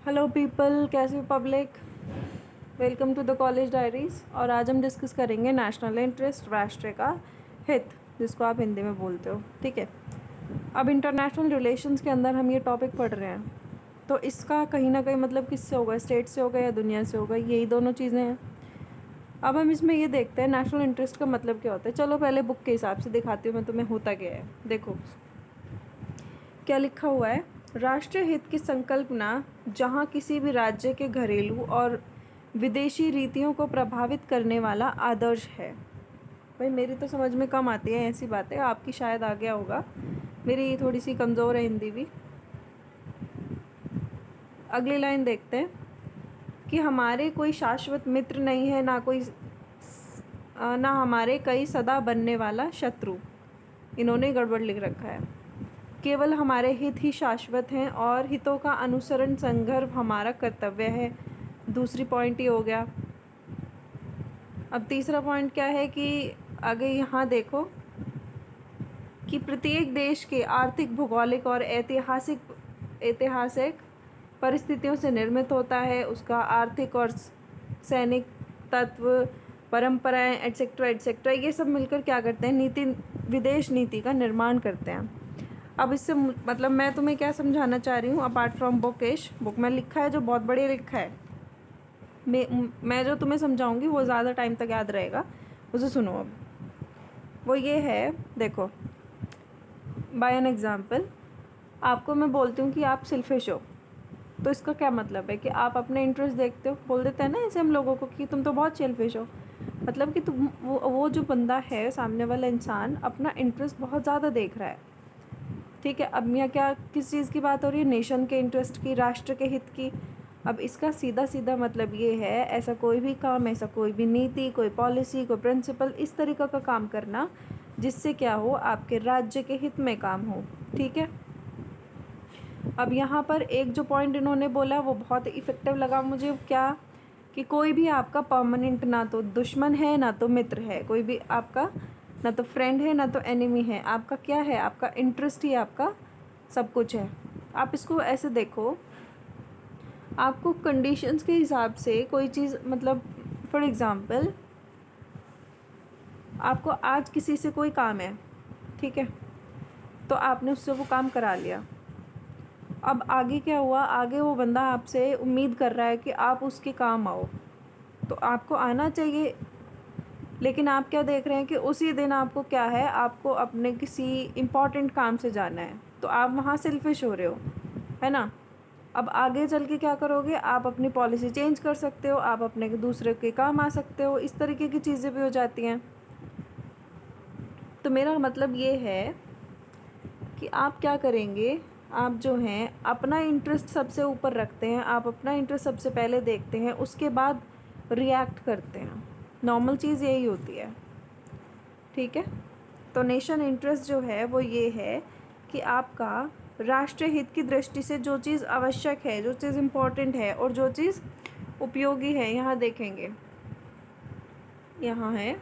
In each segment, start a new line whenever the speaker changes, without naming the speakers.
Hello people, कैसे हो public. Welcome to the college diaries. और आज हम डिस्कस करेंगे नेशनल इंटरेस्ट, राष्ट्र का हित, जिसको आप हिंदी में बोलते हो। ठीक है। अब इंटरनेशनल रिलेशंस के अंदर हम ये टॉपिक पढ़ रहे हैं, तो इसका कहीं ना कहीं मतलब किससे होगा, स्टेट से होगा या दुनिया से होगा, यही दोनों चीज़ें हैं। अब हम इसमें ये देखते हैं नेशनल इंटरेस्ट का मतलब क्या होता है। चलो पहले बुक के हिसाब से दिखाती हूँ मैं तुम्हें होता क्या है। देखो क्या लिखा हुआ है। राष्ट्रीय हित की संकल्पना जहाँ किसी भी राज्य के घरेलू और विदेशी रीतियों को प्रभावित करने वाला आदर्श है। भाई मेरी तो समझ में कम आती है ऐसी बातें, आपकी शायद आ गया होगा। मेरी थोड़ी सी कमज़ोर है हिंदी भी। अगली लाइन देखते हैं कि हमारे कोई शाश्वत मित्र नहीं है, ना हमारे कई सदा बनने वाला शत्रु। इन्होंने गड़बड़ लिख रखा है। केवल हमारे हित ही शाश्वत हैं और हितों का अनुसरण संदर्भ हमारा कर्तव्य है। दूसरी पॉइंट ये हो गया। अब तीसरा पॉइंट क्या है कि आगे यहाँ देखो कि प्रत्येक देश के आर्थिक, भौगोलिक और ऐतिहासिक परिस्थितियों से निर्मित होता है। उसका आर्थिक और सैनिक तत्व, परंपराएं, एटसेट्रा एटसेट्रा, ये सब मिलकर क्या करते हैं, विदेश नीति का निर्माण करते हैं। अब इससे मतलब मैं तुम्हें क्या समझाना चाह रही हूँ, अपार्ट फ्रॉम बुक में लिखा है जो बहुत बढ़िया लिखा है। मैं जो तुम्हें समझाऊंगी वो ज़्यादा टाइम तक याद रहेगा, उसे सुनो। अब वो ये है, देखो बाय एन एग्ज़ाम्पल आपको मैं बोलती हूँ कि आप सेल्फिश हो, तो इसका क्या मतलब है कि आप अपने इंटरेस्ट देखते हो। बोल देते हैं ना ऐसे हम लोगों को कि तुम तो बहुत सेल्फिश हो, मतलब कि तुम वो जो बंदा है, सामने वाला इंसान अपना इंटरेस्ट बहुत ज़्यादा देख रहा है। ठीक है। अब यहाँ क्या किस चीज़ की बात हो रही है, नेशन के इंटरेस्ट की, राष्ट्र के हित की। अब इसका सीधा सीधा मतलब ये है, ऐसा कोई भी काम, ऐसा कोई भी नीति, कोई पॉलिसी, कोई प्रिंसिपल, इस तरीक़े का काम करना जिससे क्या हो, आपके राज्य के हित में काम हो। ठीक है। अब यहाँ पर एक जो पॉइंट इन्होंने बोला वो बहुत इफ़ेक्टिव लगा मुझे, क्या कि कोई भी आपका परमानेंट ना तो दुश्मन है ना तो मित्र है, कोई भी आपका ना तो फ्रेंड है ना तो एनिमी है। आपका क्या है, आपका इंटरेस्ट ही आपका सब कुछ है। आप इसको ऐसे देखो, आपको कंडीशंस के हिसाब से कोई चीज़, मतलब फॉर एग्ज़ाम्पल आपको आज किसी से कोई काम है, ठीक है, तो आपने उससे वो काम करा लिया। अब आगे क्या हुआ, आगे वो बंदा आपसे उम्मीद कर रहा है कि आप उसके काम आओ, तो आपको आना चाहिए। लेकिन आप क्या देख रहे हैं कि उसी दिन आपको क्या है, आपको अपने किसी इम्पॉर्टेंट काम से जाना है, तो आप वहाँ सेल्फिश हो रहे हो, है ना। अब आगे चल के क्या करोगे, आप अपनी पॉलिसी चेंज कर सकते हो, आप अपने दूसरे के काम आ सकते हो, इस तरीके की चीज़ें भी हो जाती हैं। तो मेरा मतलब ये है कि आप क्या करेंगे, आप जो हैं अपना इंटरेस्ट सबसे ऊपर रखते हैं, आप अपना इंटरेस्ट सबसे पहले देखते हैं, उसके बाद रिएक्ट करते हैं। नॉर्मल चीज़ यही होती है। ठीक है। तो नेशन इंटरेस्ट जो है वो ये है कि आपका राष्ट्रीय हित की दृष्टि से जो चीज़ आवश्यक है, जो चीज़ इम्पोर्टेंट है और जो चीज़ उपयोगी है, यहाँ देखेंगे, यहाँ है,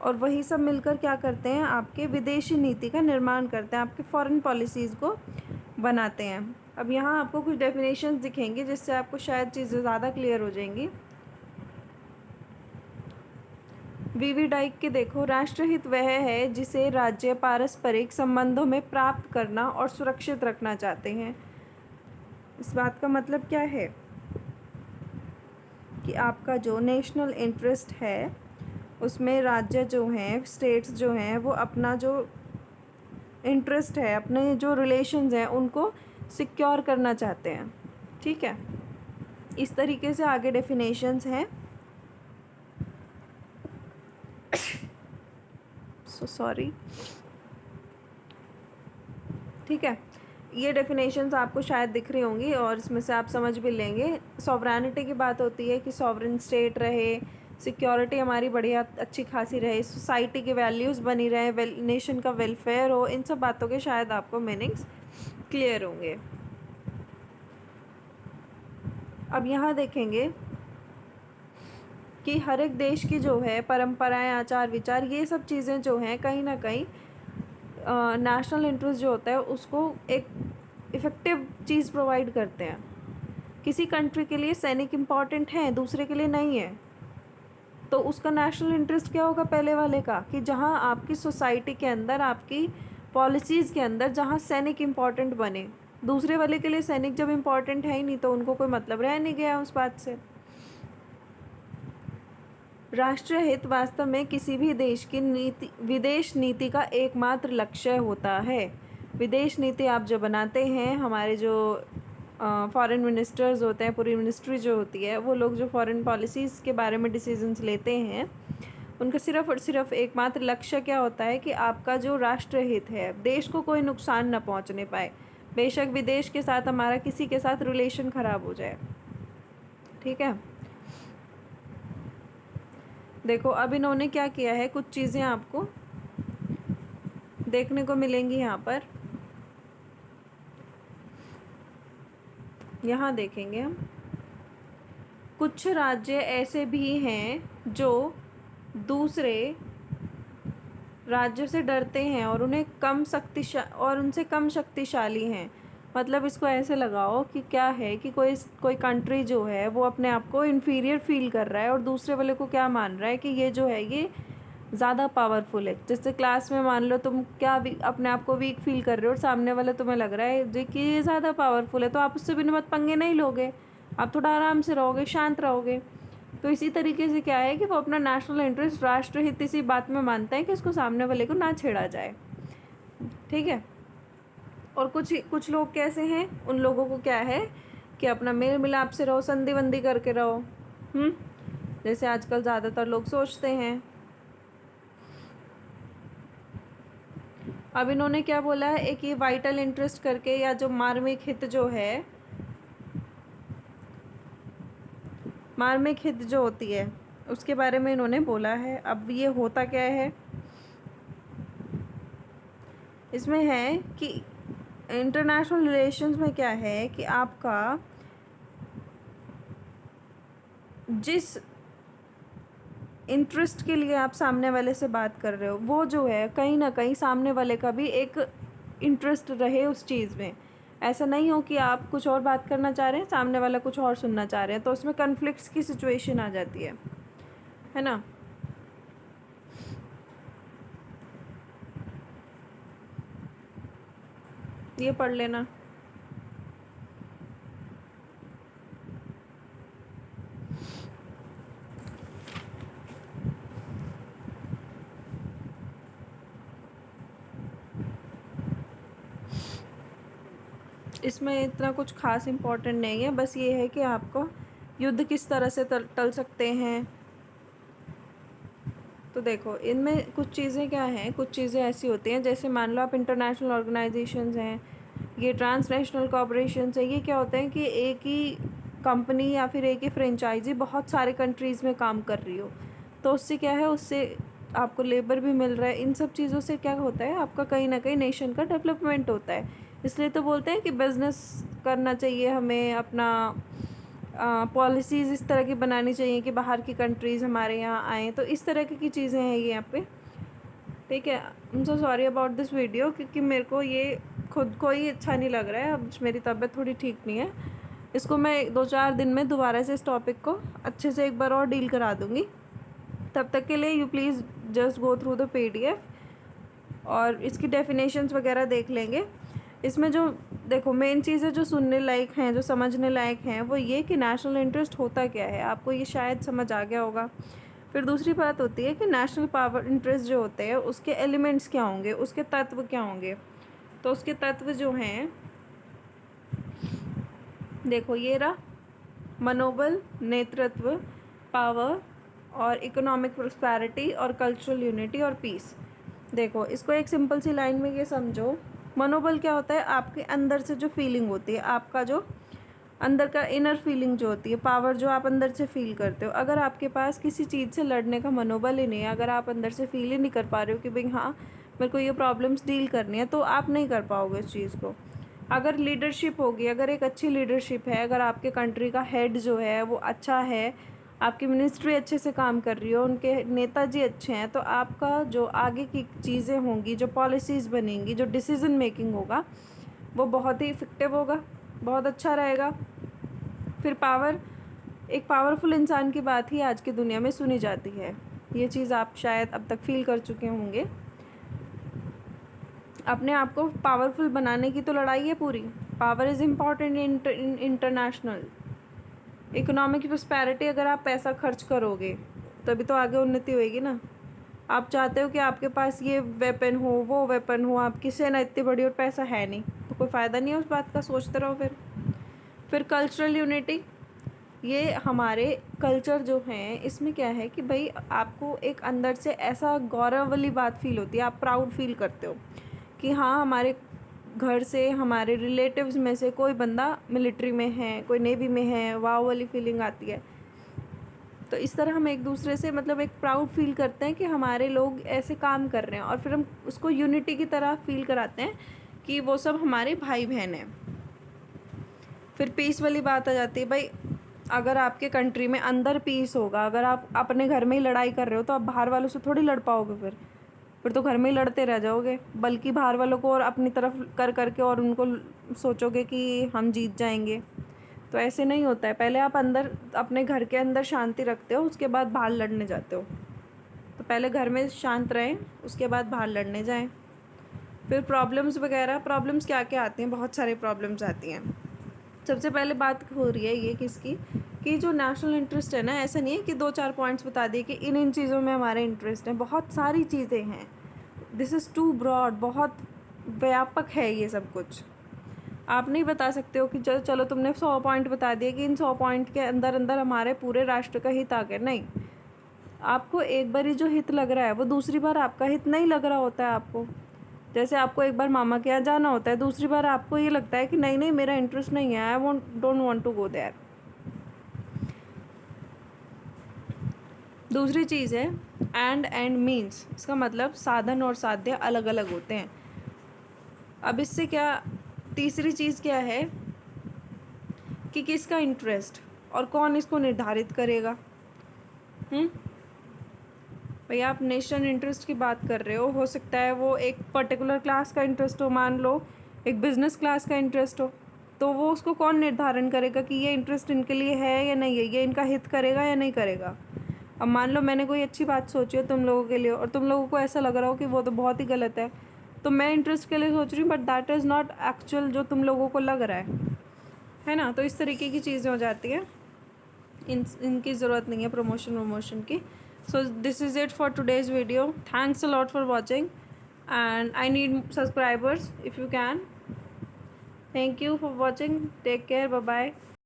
और वही सब मिलकर क्या करते हैं, आपके विदेशी नीति का निर्माण करते हैं, आपके फॉरेन पॉलिसीज़ को बनाते हैं। अब यहाँ आपको कुछ डेफिनेशंस दिखेंगी जिससे आपको शायद चीज़ें ज़्यादा क्लियर हो जाएंगी। वीवी डाइक के देखो, राष्ट्रहित वह है जिसे राज्य पारस्परिक संबंधों में प्राप्त करना और सुरक्षित रखना चाहते हैं। इस बात का मतलब क्या है कि आपका जो नेशनल इंटरेस्ट है उसमें राज्य जो हैं, स्टेट्स जो हैं, वो अपना जो इंटरेस्ट है, अपने जो रिलेशंस हैं, उनको सिक्योर करना चाहते हैं। ठीक है। इस तरीके से आगे डेफिनेशंस हैं। सॉरी। ठीक है। ये डेफिनेशंस आपको शायद दिख रही होंगी और इसमें से आप समझ भी लेंगे। सॉवरेनिटी की बात होती है कि सॉवरेन स्टेट रहे, सिक्योरिटी हमारी बढ़िया अच्छी खासी रहे, सोसाइटी की वैल्यूज़ बनी रहे, नेशन का वेलफेयर हो, इन सब बातों के शायद आपको मीनिंग्स क्लियर होंगे। अब यहाँ देखेंगे कि हर एक देश की जो है परंपराएं, आचार विचार, ये सब चीज़ें जो हैं कहीं ना कहीं नेशनल इंटरेस्ट जो होता है उसको एक इफ़ेक्टिव चीज़ प्रोवाइड करते हैं। किसी कंट्री के लिए सैनिक इम्पॉर्टेंट है, दूसरे के लिए नहीं है, तो उसका नेशनल इंटरेस्ट क्या होगा पहले वाले का, कि जहाँ आपकी सोसाइटी के अंदर, आपकी पॉलिसीज़ के अंदर जहाँ सैनिक इम्पॉर्टेंट बने। दूसरे वाले के लिए सैनिक जब इम्पॉर्टेंट है ही नहीं तो उनको कोई मतलब रह नहीं गया उस बात से। राष्ट्रीय हित वास्तव में किसी भी देश की नीति, विदेश नीति का एकमात्र लक्ष्य होता है। विदेश नीति आप जो बनाते हैं, हमारे जो फॉरेन मिनिस्टर्स होते हैं, पूरी मिनिस्ट्री जो होती है, वो लोग जो फॉरेन पॉलिसीज़ के बारे में डिसीजंस लेते हैं, उनका सिर्फ़ और सिर्फ एकमात्र लक्ष्य क्या होता है कि आपका जो राष्ट्र हित है, देश को कोई नुकसान न पहुंचने पाए। बेशक विदेश के साथ हमारा किसी के साथ रिलेशन ख़राब हो जाए, ठीक है। देखो अब इन्होंने क्या किया है, कुछ चीज़ें आपको देखने को मिलेंगी यहाँ पर। यहाँ देखेंगे हम, कुछ राज्य ऐसे भी हैं जो दूसरे राज्यों से डरते हैं और उन्हें उनसे कम शक्तिशाली हैं। मतलब इसको ऐसे लगाओ कि क्या है कि कोई कंट्री जो है वो अपने आप को इन्फीरियर फील कर रहा है और दूसरे वाले को क्या मान रहा है कि ये जो है ये ज़्यादा पावरफुल है। जैसे क्लास में मान लो तुम क्या अपने आप को वीक फील कर रहे हो और सामने वाला तुम्हें लग रहा है जो कि ये ज़्यादा पावरफुल है, तो आप उससे बिना मत पंगे नहीं लोगे, आप थोड़ा आराम से रहोगे, शांत रहोगे। तो इसी तरीके से क्या है कि वो अपना नेशनल इंटरेस्ट, राष्ट्रहित इसी बात में मानता है कि उसको सामने वाले को ना छेड़ा जाए, ठीक है। और कुछ लोग कैसे हैं, उन लोगों को क्या है कि अपना मेल मिलाप से रहो, संधि वंदी करके रहो, जैसे आजकल ज़्यादातर लोग सोचते हैं। अब इन्होंने क्या बोला है, एक ये वाइटल इंटरेस्ट करके, या जो मार्मिक हित जो है, मार्मिक हित जो होती है उसके बारे में इन्होंने बोला है। अब ये होता क्या है, इसमें है कि इंटरनेशनल रिलेशंस में क्या है कि आपका जिस इंटरेस्ट के लिए आप सामने वाले से बात कर रहे हो, वो जो है कहीं ना कहीं सामने वाले का भी एक इंटरेस्ट रहे उस चीज़ में। ऐसा नहीं हो कि आप कुछ और बात करना चाह रहे हैं, सामने वाला कुछ और सुनना चाह रहे हैं, तो उसमें कन्फ्लिक्ट्स की सिचुएशन आ जाती है ना। ये पढ़ लेना। इसमें इतना कुछ खास इम्पोर्टेंट नहीं है, बस ये है कि आपको युद्ध किस तरह से टल सकते हैं। तो देखो इनमें कुछ चीज़ें क्या हैं, कुछ चीज़ें ऐसी होती हैं, जैसे मान लो आप इंटरनेशनल ऑर्गेनाइजेशंस हैं, ये ट्रांसनेशनल कॉर्पोरेशंस है, ये क्या होते हैं कि एक ही कंपनी या फिर एक ही फ्रेंचाइजी बहुत सारे कंट्रीज़ में काम कर रही हो, तो उससे क्या है, उससे आपको लेबर भी मिल रहा है। इन सब चीज़ों से क्या होता है, आपका कहीं ना कहीं नेशन का डेवलपमेंट होता है। इसलिए तो बोलते हैं कि बिज़नेस करना चाहिए हमें, अपना पॉलिसीज़ इस तरह की बनानी चाहिए कि बाहर की कंट्रीज़ हमारे यहाँ आएँ। तो इस तरह की चीज़ें हैं ये यहाँ पे, ठीक है। I am so sorry about this video, क्योंकि मेरे को ये खुद को ही अच्छा नहीं लग रहा है। अब मेरी तबीयत थोड़ी ठीक नहीं है, इसको मैं 2-4 दिन में दोबारा से इस टॉपिक को अच्छे से एक बार और डील करा दूँगी। तब तक के लिए you please just go through the PDF और इसकी डेफिनेशंस वगैरह देख लेंगे। इसमें जो देखो मेन चीज़ें जो सुनने लायक हैं, जो समझने लायक हैं, वो ये कि नेशनल इंटरेस्ट होता क्या है, आपको ये शायद समझ आ गया होगा। फिर दूसरी बात होती है कि नेशनल पावर इंटरेस्ट जो होते हैं उसके एलिमेंट्स क्या होंगे, उसके तत्व क्या होंगे। तो उसके तत्व जो हैं, देखो ये रहा, मनोबल, नेतृत्व, पावर और इकोनॉमिक प्रोस्पेरिटी और कल्चरल यूनिटी और पीस। देखो इसको एक सिंपल सी लाइन में ये समझो, मनोबल क्या होता है, आपके अंदर से जो फीलिंग होती है, आपका जो अंदर का इनर फीलिंग जो होती है, पावर जो आप अंदर से फील करते हो। अगर आपके पास किसी चीज़ से लड़ने का मनोबल ही नहीं है, अगर आप अंदर से फील ही नहीं कर पा रहे हो कि भाई हाँ मेरे को ये प्रॉब्लम्स डील करनी है, तो आप नहीं कर पाओगे उस चीज़ को। अगर लीडरशिप होगी, अगर एक अच्छी लीडरशिप है, अगर आपके कंट्री का हेड जो है वो अच्छा है, आपकी मिनिस्ट्री अच्छे से काम कर रही हो, उनके नेताजी अच्छे हैं, तो आपका जो आगे की चीज़ें होंगी, जो पॉलिसीज़ बनेंगी, जो डिसीज़न मेकिंग होगा, वो बहुत ही इफ़ेक्टिव होगा, बहुत अच्छा रहेगा। फिर पावर, एक पावरफुल इंसान की बात ही आज की दुनिया में सुनी जाती है। ये चीज़ आप शायद अब तक फील कर चुके होंगे। अपने आप को पावरफुल बनाने की तो लड़ाई है पूरी। Power is important in international economic prosperity. अगर आप पैसा खर्च करोगे तभी तो आगे उन्नति होएगी ना। आप चाहते हो कि आपके पास ये वेपन हो, वो वेपन हो, आपकी सेना इतनी बड़ी और पैसा है नहीं, तो कोई फ़ायदा नहीं है उस बात का, सोचते रहो। फिर कल्चरल यूनिटी, ये हमारे कल्चर जो हैं इसमें क्या है कि भाई आपको एक अंदर से ऐसा गौरव वाली बात फील होती है, आप प्राउड फील करते हो कि हाँ, हमारे घर से, हमारे रिलेटिव्स में से कोई बंदा मिलिट्री में है, कोई नेवी में है, वाव वाली फीलिंग आती है। तो इस तरह हम एक दूसरे से मतलब एक प्राउड फील करते हैं कि हमारे लोग ऐसे काम कर रहे हैं, और फिर हम उसको यूनिटी की तरह फील कराते हैं कि वो सब हमारे भाई बहन हैं। फिर पीस वाली बात आ जाती है। भाई अगर आपके कंट्री में अंदर पीस होगा, अगर आप अपने घर में ही लड़ाई कर रहे हो तो आप बाहर वालों से थोड़ी लड़ पाओगे। फिर तो घर में ही लड़ते रह जाओगे, बल्कि बाहर वालों को और अपनी तरफ कर करके और उनको सोचोगे कि हम जीत जाएंगे। तो ऐसे नहीं होता है। पहले आप अंदर अपने घर के अंदर शांति रखते हो, उसके बाद बाहर लड़ने जाते हो। तो पहले घर में शांत रहें, उसके बाद बाहर लड़ने जाएं। फिर प्रॉब्लम्स वगैरह, प्रॉब्लम्स क्या क्या आती हैं, बहुत सारी प्रॉब्लम्स आती हैं। सबसे पहले बात हो रही है ये किसकी, कि जो नेशनल इंटरेस्ट है ना, ऐसा नहीं है कि 2-4 पॉइंट्स बता दिए कि इन चीज़ों में हमारे इंटरेस्ट हैं। बहुत सारी चीज़ें हैं, दिस इज़ टू ब्रॉड, बहुत व्यापक है ये सब कुछ। आप नहीं बता सकते हो कि चलो तुमने 100 पॉइंट बता दिए कि इन 100 पॉइंट के अंदर अंदर हमारे पूरे राष्ट्र का हित आ गया। नहीं, आपको एक बार ही जो हित लग रहा है वो दूसरी बार आपका हित नहीं लग रहा होता है आपको। जैसे आपको एक बार मामा के यहाँ जाना होता है, दूसरी बार आपको ये लगता है कि नहीं नहीं, मेरा इंटरेस्ट नहीं है, I don't want to go there. दूसरी चीज़ है एंड मीन्स, इसका मतलब साधन और साध्य अलग अलग होते हैं। अब इससे क्या, तीसरी चीज़ क्या है कि किसका इंटरेस्ट और कौन इसको निर्धारित करेगा। भाई आप नेशनल इंटरेस्ट की बात कर रहे हो सकता है वो एक पर्टिकुलर क्लास का इंटरेस्ट हो, मान लो एक बिजनेस क्लास का इंटरेस्ट हो, तो वो उसको कौन निर्धारण करेगा कि ये इंटरेस्ट इनके लिए है या नहीं है, ये इनका हित करेगा या नहीं करेगा। अब मान लो मैंने कोई अच्छी बात सोची हो तुम लोगों के लिए और तुम लोगों को ऐसा लग रहा हो कि वो तो बहुत ही गलत है, तो मैं इंटरेस्ट के लिए सोच रही हूँ, but that is not actual जो तुम लोगों को लग रहा है ना। तो इस तरीके की चीज़ें हो जाती हैं, इनकी ज़रूरत नहीं है प्रमोशन की। So this is it for today's video. Thanks a lot for watching, and I need subscribers if you can. Thank you for watching. Take care. Bye bye.